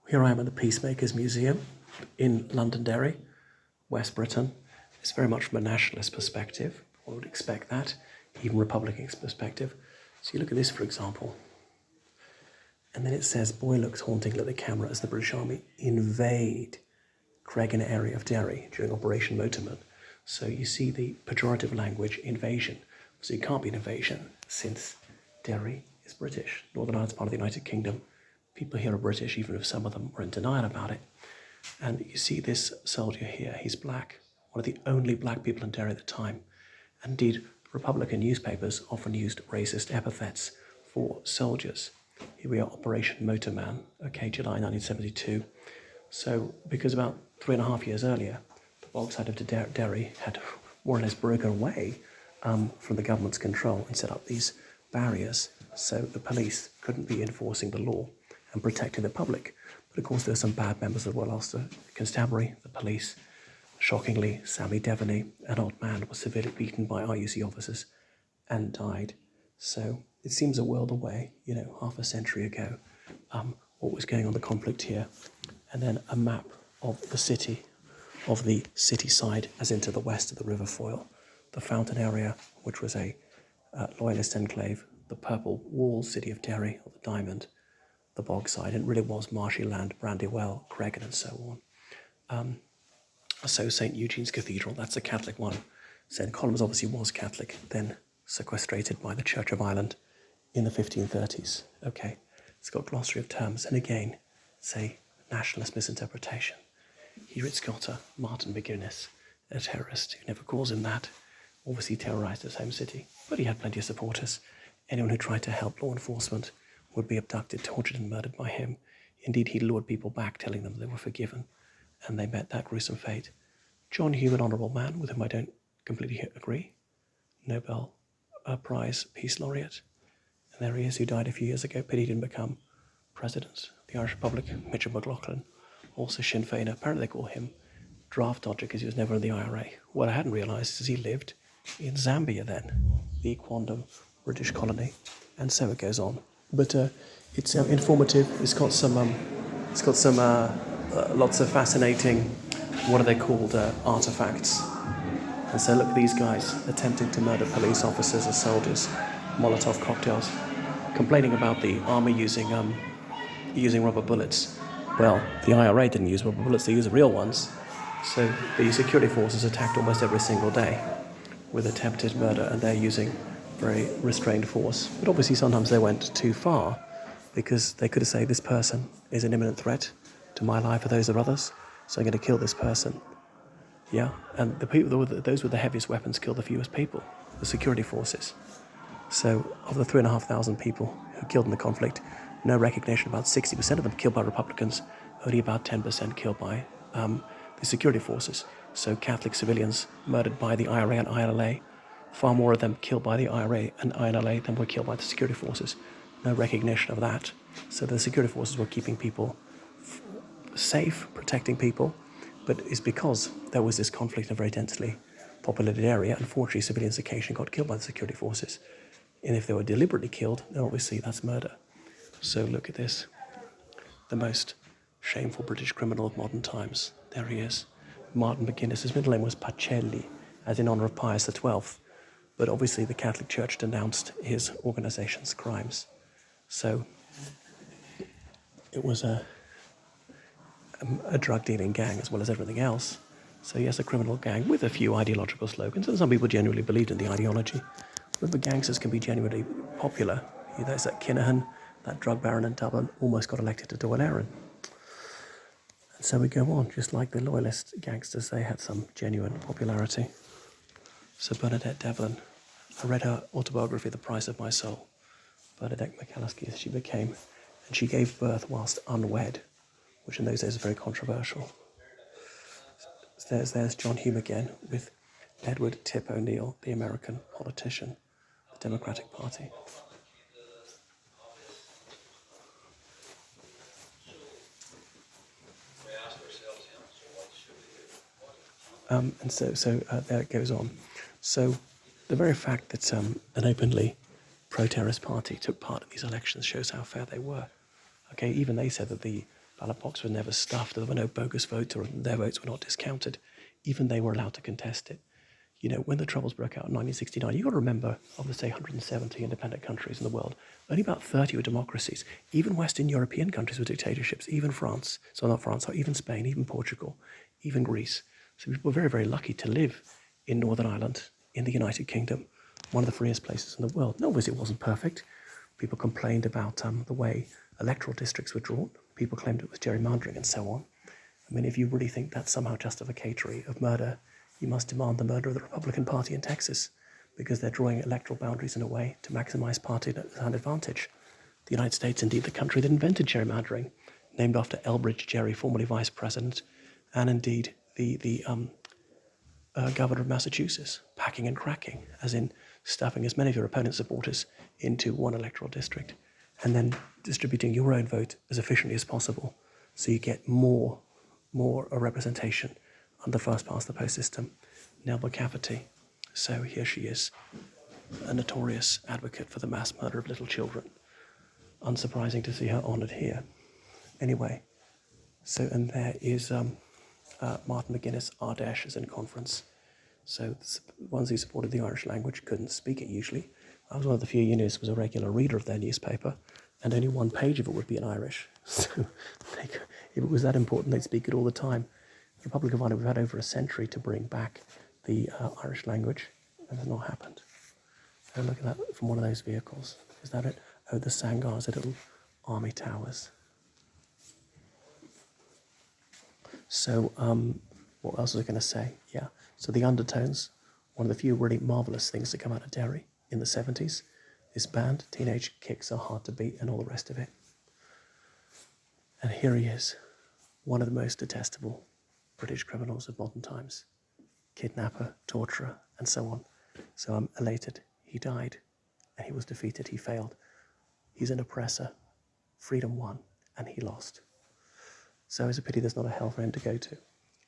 Here I am at the Peacemakers Museum in Londonderry, West Britain. It's very much from a nationalist perspective. One would expect that, even Republican perspective. So you look at this, for example, and then it says, "Boy looks hauntingly at the camera as the British Army invade Cregan area of Derry during Operation Motorman." So you see the pejorative language, invasion. So it can't be an invasion since Derry is British. Northern Ireland's part of the United Kingdom. People here are British, even if some of them were in denial about it. And you see this soldier here, he's black, one of the only black people in Derry at the time. And indeed, Republican newspapers often used racist epithets for soldiers. Here we are, Operation Motorman, okay, July 1972. So, because about 3.5 years earlier, the Bogside of Derry had more or less broken away from the government's control and set up these barriers so the police couldn't be enforcing the law and protecting the public. But of course, there were some bad members of the Royal Ulster Constabulary, the police. Shockingly, Sammy Devaney, an old man, was severely beaten by RUC officers and died. So it seems a world away, half a century ago, what was going on, the conflict here. And then a map of the city side as into the west of the River Foyle, the Fountain area, which was a loyalist enclave, the purple walled city of Derry, or the Diamond, the Bogside, and it really was marshy land, Brandywell, Cregan, and so on. So St. Eugene's Cathedral, that's a Catholic one. St. Columb's obviously was Catholic, then sequestrated by the Church of Ireland in the 1530s. Okay, it's got glossary of terms, and again, say nationalist misinterpretation. Here it's got a Martin McGuinness, a terrorist who never calls him that, obviously terrorised his home city, but he had plenty of supporters. Anyone who tried to help law enforcement would be abducted, tortured and murdered by him. Indeed, he lured people back, telling them they were forgiven, and they met that gruesome fate. John Hume, an honourable man with whom I don't completely agree, Nobel Prize Peace Laureate, and there he is, who died a few years ago. Pity he didn't become president of the Irish Republic. Mitchell McLaughlin, also Sinn Féiner. Apparently they call him draft dodger because he was never in the IRA. What I hadn't realised is he lived in Zambia then, the Quondam British colony, and so it goes on. But it's informative. It's got some lots of fascinating, what are they called, artifacts. And so look, these guys attempting to murder police officers or soldiers, Molotov cocktails, complaining about the army using rubber bullets. Well, the IRA didn't use rubber bullets, they used the real ones. So the security forces attacked almost every single day with attempted murder, and they're using very restrained force. But obviously sometimes they went too far, because they could have said, this person is an imminent threat to my life or those of others, so I'm going to kill this person. Yeah, and the people, those with the heaviest weapons killed the fewest people, the security forces. So of the 3,500 people who killed in the conflict, no recognition, about 60% of them killed by Republicans, only about 10% killed by the security forces. So Catholic civilians murdered by the IRA and ILA, far more of them killed by the IRA and ILA than were killed by the security forces. No recognition of that. So the security forces were keeping people safe, protecting people, but it's because there was this conflict in a very densely populated area. Unfortunately, civilians occasionally got killed by the security forces. And if they were deliberately killed, then obviously that's murder. So look at this. The most shameful British criminal of modern times. There he is. Martin McGuinness. His middle name was Pacelli, as in honour of Pius XII. But obviously the Catholic Church denounced his organisation's crimes. So it was a drug-dealing gang as well as everything else. So yes, a criminal gang with a few ideological slogans, and some people genuinely believed in the ideology. But the gangsters can be genuinely popular. There's that Kinahan, that drug baron in Dublin, almost got elected to Dáil Éireann. And so we go on, just like the loyalist gangsters, they had some genuine popularity. So Bernadette Devlin, I read her autobiography, The Price of My Soul. Bernadette McAllister, she became, and she gave birth whilst unwed, which in those days was very controversial. There's John Hume again with Edward Tip O'Neill, the American politician, the Democratic Party. And so there it goes on. So the very fact that an openly pro-terrorist party took part in these elections shows how fair they were. Okay, even they said that the Ballot boxes were never stuffed. There were no bogus votes, or their votes were not discounted. Even they were allowed to contest it. You know, when the Troubles broke out in 1969, you've got to remember, of the, say, 170 independent countries in the world, only about 30 were democracies. Even Western European countries were dictatorships, even France, so not France, or even Spain, even Portugal, even Greece. So people were very, very lucky to live in Northern Ireland, in the United Kingdom, one of the freest places in the world. No, obviously it wasn't perfect. People complained about the way electoral districts were drawn. People claimed it was gerrymandering and so on. I mean, if you really think that's somehow justificatory of murder, you must demand the murder of the Republican Party in Texas, because they're drawing electoral boundaries in a way to maximize party advantage. The United States, indeed the country that invented gerrymandering, named after Elbridge Gerry, formerly vice president, and indeed the governor of Massachusetts, packing and cracking, as in stuffing as many of your opponent's supporters into one electoral district, and then distributing your own vote as efficiently as possible, so you get more representation on the first past the post system. Nelba Cafferty. So here she is, a notorious advocate for the mass murder of little children. Unsurprising to see her honoured here. Anyway, so, and there is Martin McGuinness, Ardèche is in conference. So the ones who supported the Irish language couldn't speak it usually. I was one of the few unionists who was a regular reader of their newspaper, and only one page of it would be in Irish. So if it was that important, they'd speak it all the time. The Republic of Ireland, we've had over a century to bring back the Irish language, and it has not happened. Oh, look at that from one of those vehicles. Is that it? Oh, the Sangars, the little army towers. So, what else was I going to say? Yeah, so the Undertones, one of the few really marvellous things to come out of Derry in the 70s. This band, Teenage Kicks Are Hard to Beat, and all the rest of it. And here he is, one of the most detestable British criminals of modern times. Kidnapper, torturer, and so on. So I'm elated. He died, and he was defeated. He failed. He's an oppressor. Freedom won, and he lost. So it's a pity there's not a hell for him to go to.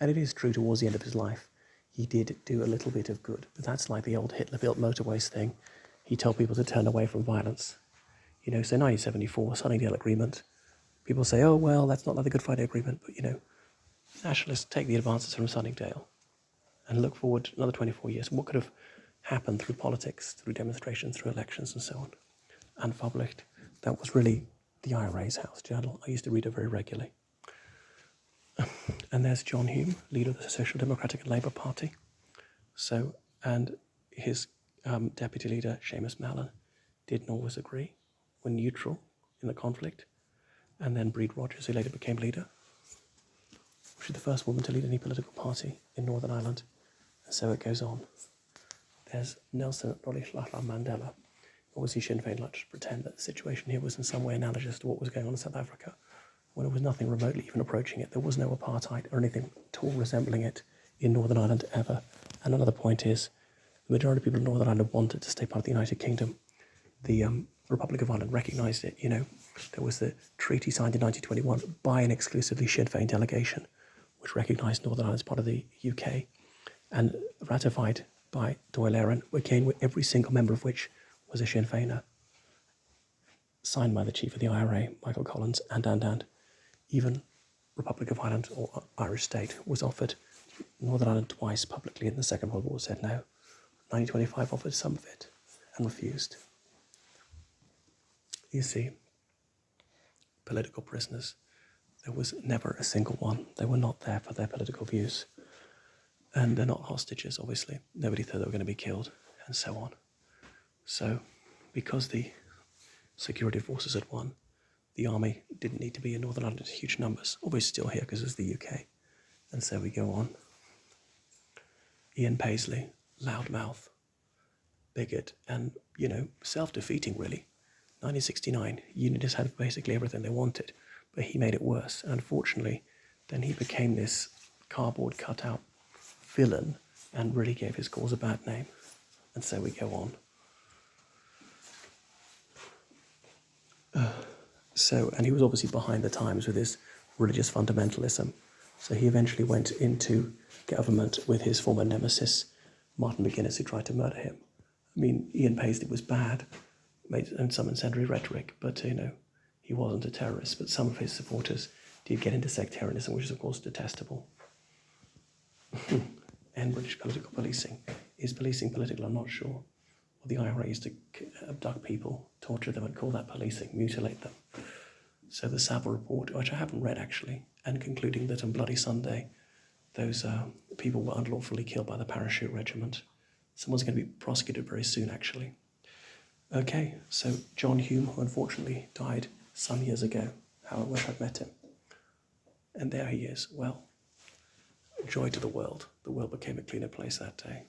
And it is true, towards the end of his life, he did do a little bit of good. But that's like the old Hitler-built motorways thing. He told people to turn away from violence. You know, so 1974, Sunningdale Agreement. People say, oh, well, that's not like the Good Friday Agreement. But, you know, nationalists take the advances from Sunningdale and look forward another 24 years. What could have happened through politics, through demonstrations, through elections and so on, and published. That was really the IRA's house journal. I used to read it very regularly. And there's John Hume, leader of the Social Democratic and Labour Party. So, and his deputy leader, Seamus Mallon, didn't always agree, were neutral in the conflict. And then Breed Rogers, who later became leader. She was the first woman to lead any political party in Northern Ireland. And so it goes on. There's Nelson Rolihlahla Mandela. Obviously Sinn Féin liked to pretend that the situation here was in some way analogous to what was going on in South Africa, when it was nothing remotely even approaching it. There was no apartheid or anything at all resembling it in Northern Ireland ever. And another point is, the majority of people in Northern Ireland wanted to stay part of the United Kingdom. The Republic of Ireland recognised it, you know. There was the treaty signed in 1921 by an exclusively Sinn Féin delegation, which recognised Northern Ireland as part of the UK, and ratified by Dáil Éireann, again, every single member of which was a Sinn Féiner, signed by the chief of the IRA, Michael Collins, and even Republic of Ireland, or Irish state, was offered. Northern Ireland twice publicly in the Second World War said no. 1925 offered some of it and refused. You see, political prisoners, there was never a single one. They were not there for their political views. And they're not hostages, obviously. Nobody thought they were going to be killed, and so on. So, because the security forces had won, the army didn't need to be in Northern Ireland in huge numbers. Obviously still here because it was the UK. And so we go on. Ian Paisley, loudmouth, bigot, and, you know, self-defeating, really. 1969, Unionists had basically everything they wanted, but he made it worse. And unfortunately, then he became this cardboard cutout villain and really gave his cause a bad name. And so we go on. And he was obviously behind the times with his religious fundamentalism. So he eventually went into government with his former nemesis, Martin McGuinness, who tried to murder him. I mean, Ian Paisley was bad, made some incendiary rhetoric, but, you know, he wasn't a terrorist. But some of his supporters Did get into sectarianism, which is of course detestable. And British political policing. Is policing political? I'm not sure. Well, the IRA used to abduct people, torture them, and call that policing, mutilate them. So the Savile report, which I haven't read actually, and concluding that on Bloody Sunday, those people were unlawfully killed by the parachute regiment. Someone's going to be prosecuted very soon, actually. Okay, so John Hume, who unfortunately died some years ago. How I wish I'd met him. And there he is. Well, joy to the world. The world became a cleaner place that day.